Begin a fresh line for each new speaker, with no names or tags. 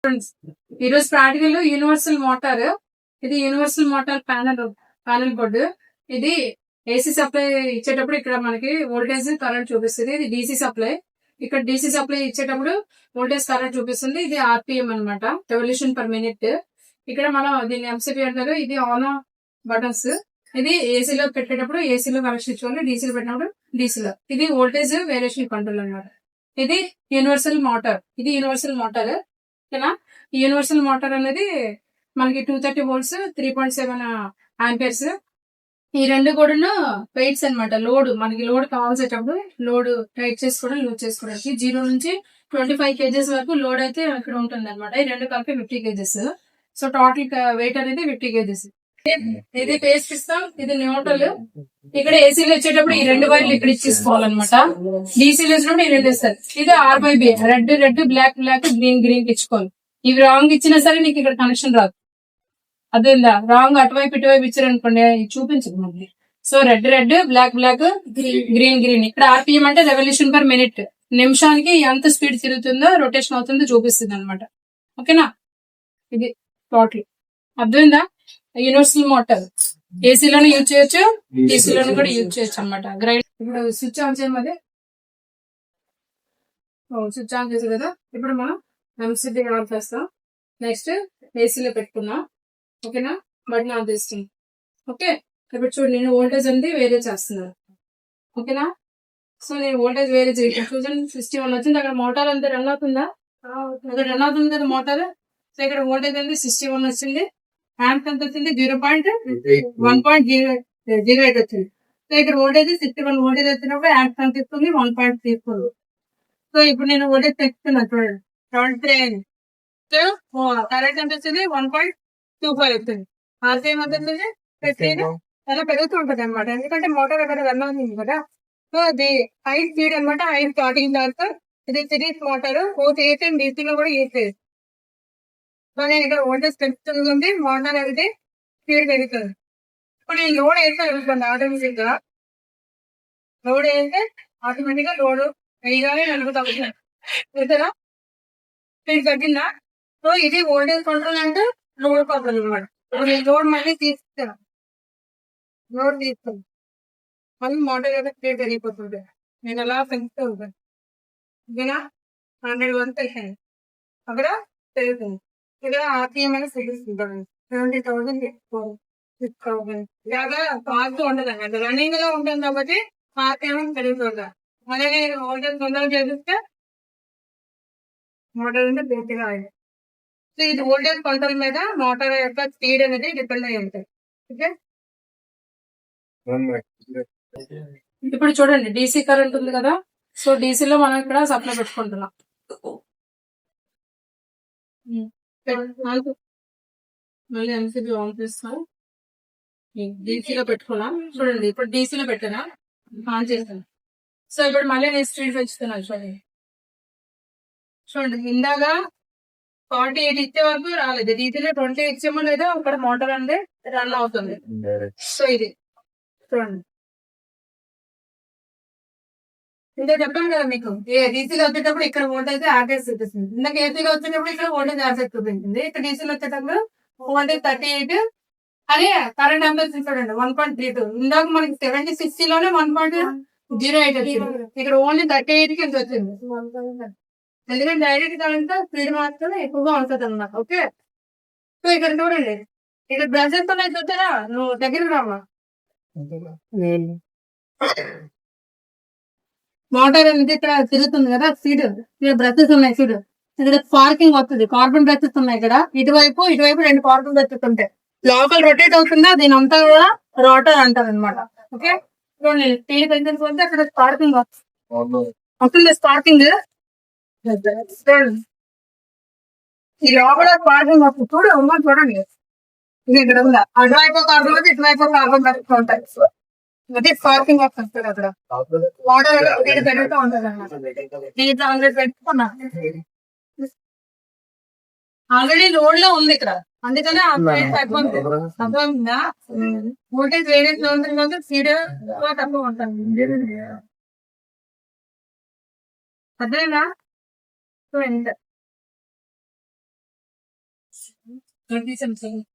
Friends, ఈరోజు practical universal motor. ఇది universal motor panel board. ఇది ఏసీ సప్లై ఇచ్చేటప్పుడు ఇక్కడ మనకి వోల్టేజ్ కరెంట్ చూపిస్తుంది. ఇది డీసీ సప్లై. ఇక్కడ డీసీ సప్లై ఇచ్చేటప్పుడు వోల్టేజ్ కరెంట్ చూపిస్తుంది. ఇది ఆర్పిఎం అనమాట, రెవల్యూషన్ పర్ మినిట్. ఇక్కడ మనం దీన్ని ఎంసీపీ అంటారు. ఇది ఆన్ బటన్స్. ఇది ఏసీలో పెట్టేటప్పుడు ఏసీలో కనెక్షన్ ఇచ్చుకోవాలి, డీసీలో పెట్టినప్పుడు డీసీలో. ఇది వోల్టేజ్ వేరియేషన్ కంట్రోల్ అనమాట. ఇది యూనివర్సల్ మోటార్. ఇది యూనివర్సల్ మోటార్. ఓకేనా? యూనివర్సల్ మోటార్ అనేది మనకి 230 volts 3.7 ఆంపియర్స్. ఈ రెండు కూడా వెయిట్స్ అనమాట. మనకి లోడ్ కావాల్సేటప్పుడు లోడ్ టైట్ చేసుకోవడం, లూజ్ చేసుకోవడానికి 0 నుంచి 25 kgs వరకు లోడ్ అయితే ఇక్కడ ఉంటుంది అనమాట. ఈ రెండు కలిపి 50 kgs. సో టోటల్ వెయిట్ అనేది 50 kgs. ఇది పేస్ ఇస్తాం. ఇది న్యూట్రల్. ఇక్కడ ఏసీలో వచ్చేటప్పుడు ఈ రెండు వైర్లు ఇక్కడ ఇచ్చేసుకోవాలన్నమాట. డీసీలో వచ్చినప్పుడు ఈ రెండు ఇస్తారు. ఇది R/B, రెడ్ బ్లాక్ గ్రీన్ ఇచ్చుకోవాలి. ఇవి రాంగ్ ఇచ్చినా సరే నీకు ఇక్కడ కనెక్షన్ రాదు. అదే రాంగ్ అటువైపు ఇటువైపు ఇచ్చారనుకోండి చూపించదు మళ్ళీ. So red black green. ఇక్కడ ఆర్పిఎం అంటే రెవల్యూషన్ పర్ మినిట్. నిమిషానికి ఎంత స్పీడ్ తిరుగుతుందో, రొటేషన్ అవుతుందో చూపిస్తుంది అనమాట. ఓకేనా? ఇది టోటల్ అర్థమైందా? యూనివర్సల్ మోటార్ ఏసీలోనే యూజ్ చేయొచ్చు, డీసీలోనే కూడా యూజ్ చేయొచ్చు అనమాట. గ్రైడ్ ఇప్పుడు స్విచ్ ఆన్ చేయమది. స్విచ్ ఆన్ చేసే కదా. ఇప్పుడు మనం ఎంసీబీ ఆన్ చేస్తాం. నెక్స్ట్ ఏసీలో పెట్టుకున్నాం. ఓకేనా? బటన్ ఆన్ చేస్తాం. ఓకే, ఇప్పుడు చూడు, నేను వోల్టేజ్ అనేది వేరే చేస్తున్నాను. ఓకేనా? సో నేను వోల్టేజ్ వేరే చేయటం 61 వచ్చింది. అక్కడ మోటార్ అంతా రన్ అవుతుందా? అక్కడ రన్ అవుతుంది కదా మోటార్. సో ఇక్కడ వోల్టేజ్ అనేది 61 వచ్చింది. యాంప్ ఎంత వచ్చింది? 0.1.08 వచ్చింది. సో ఇక్కడ వోల్టేజ్ 61 వోల్టేజ్ వచ్చినప్పుడు యాంప్ ఎంత ఇస్తుంది? 1.34. సో ఇప్పుడు నేను వోల్టేజ్ తెచ్చుకున్నా చూడండి, 73 అయింది. సో కరెంట్ ఎంత వచ్చింది? 1.25 వచ్చింది. ఆర్పిఎం ఎంత వచ్చింది? 15. అలా పెరుగుతూ ఉంటుంది అనమాట, ఎందుకంటే మోటార్ అక్కడ రన్ అవుతుంది కదా. సో అది హై స్పీడ్ అనమాట. హై స్టార్టింగ్ దాకా ఇది సిరీస్ మోటార్. ఏసీ అండ్ డీసీలో కూడా యూజ్ చేయొచ్చు. సో నేను ఇక్కడ వోల్టేజ్ పెరుగుతుంది, మోటార్ అనేది స్పీడ్ పెరుగుతుంది. ఇప్పుడు నేను లోడ్ వేస్తే వెళ్తుంది ఆటోమేటిక్ గా. లోడ్ వేస్తే ఆటోమేటిక్ గా లోడ్ వేయగానే నలుగు తగ్గుతుంది. చూసారా? స్పీడ్ తగ్గిందా? సో ఇది వోల్టేజ్ కంట్రోల్ అంటే లోడ్ కంట్రోల్ అనమాట. ఇప్పుడు నేను లోడ్ మళ్ళీ తీస్తాను, మళ్ళీ మోటార్ యొక్క స్పీడ్ పెరిగిపోతుంది. నేను అలా పెంచుతూ ఉంటాను. ఓకేనా? 100 వరకు పెట్టాను, అక్కడ పెరుగుతుంది. ఇక్కడ ఆర్పిఎం అనేది చూపిస్తుంటాను. 70,000 6,000 ఇలాగా ఫాస్ట్ ఉండదు అన్నమాట. రన్నింగ్ గా ఉంటుంది కాబట్టి ఆర్పిఎం పెరుగుతుంది. అలాగే వోల్టేజ్ తొందరగా చేపిస్తే మోటార్ అంటే బేసిక్ ఆయిల్. సో ఇది వోల్టేజ్ కంట్రోల్ మీద మోటార్ యొక్క స్పీడ్ అనేది డిపెండ్ అయి ఉంటుంది. ఓకే, ఇప్పుడు చూడండి, డీసీ కరెంట్ ఉంది కదా. సో డీసీలో మనం ఇక్కడ సప్లై పెట్టుకుంటున్నాం. మళ్ళీ ఎంసీబీ ఆన్ చేస్తాం. డీసీలో పెట్టుకున్నాం చూడండి. ఇప్పుడు డీసీలో పెట్టినా ఆన్ చేస్తాను. సో ఇప్పుడు మళ్ళీ నేను స్పీడ్ పెంచుతున్నాను. చూడండి ఇందాక 48 ఇచ్చే వరకు రాలేదు. డీసీలో 20 ఇచ్చేమో లేదో అక్కడ మోటార్ అనేది రన్ అవుతుంది. సో ఇది చూడండి, ఇంకా చెప్పాను కదా మీకు, డీసీలో వచ్చేటప్పుడు ఇక్కడ వోల్టేజ్ యావరేజ్ చూపిస్తుంది. ఇందాక ఏసీలో వచ్చేటప్పుడు ఇక్కడ వోల్టేజ్ యావరేజ్ చూపించింది. ఇక్కడ డీసీలో వచ్చేటప్పుడు వోల్టేజ్ 38 అదే కరెంట్ ఎంపీఎస్ చూడండి 1.32. ఇందాక మనకి 70-60 లోనే 1.08 వచ్చింది. ఇక్కడ ఓన్లీ 38 కి వచ్చింది. ఎందుకంటే డైరెక్ట్ కరెంట్ స్పీడ్ మాత్రం ఎక్కువగా ఉంటుంది అన్నమాట. ఓకే, సో ఇక్కడ చూడండి, ఇక్కడ బ్రషెస్ ఉన్నాయి చూస్తారా? నువ్వు దగ్గరికి రామ్మా. మోటార్ అనేది ఇక్కడ తిరుగుతుంది కదా స్పీడ్. ఇక్కడ బ్రషెస్ ఉన్నాయి చూడు. ఇక్కడ స్పార్కింగ్ వస్తుంది, కార్బన్ బ్రషెస్ ఉన్నాయి ఇక్కడ. ఇటువైపు 2 కార్బన్ బ్రషెస్ ఉంటాయి. లోపల రొటేట్ అవుతుందా, దీని అంతా కూడా రోటర్ అంటారు అనమాట. ఓకే, చూడండి స్పీడ్ పెంచుకుంటే అక్కడ స్పార్కింగ్ వస్తుంది. స్పార్కింగ్ చూడండి, ఈ లోపల స్పార్కింగ్ వస్తుంది. చూడండి ఇది ఇక్కడ ఉందా, అటువైపు కార్బన్ వచ్చి ఇటువైపు కార్బన్ బ్రషెస్ ఉంటాయి. అది స్పార్కింగ్ వస్తుంది అక్కడ. వాటర్ పెరుగుతూ ఉంటుంది అన్నమాట. దీంట్లో ఆల్రెడీ పెట్టుకున్నా, ఆల్రెడీ లోడ్ లో ఉంది ఇక్కడ, అందుకనే అర్థమైందా? వోల్టేజ్ వేరియస్ లో ఉంటుంది కాబట్టి స్పీడ్ తక్కువ ఉంటుంది. అర్థమైందా? సో ఎంత 20 something.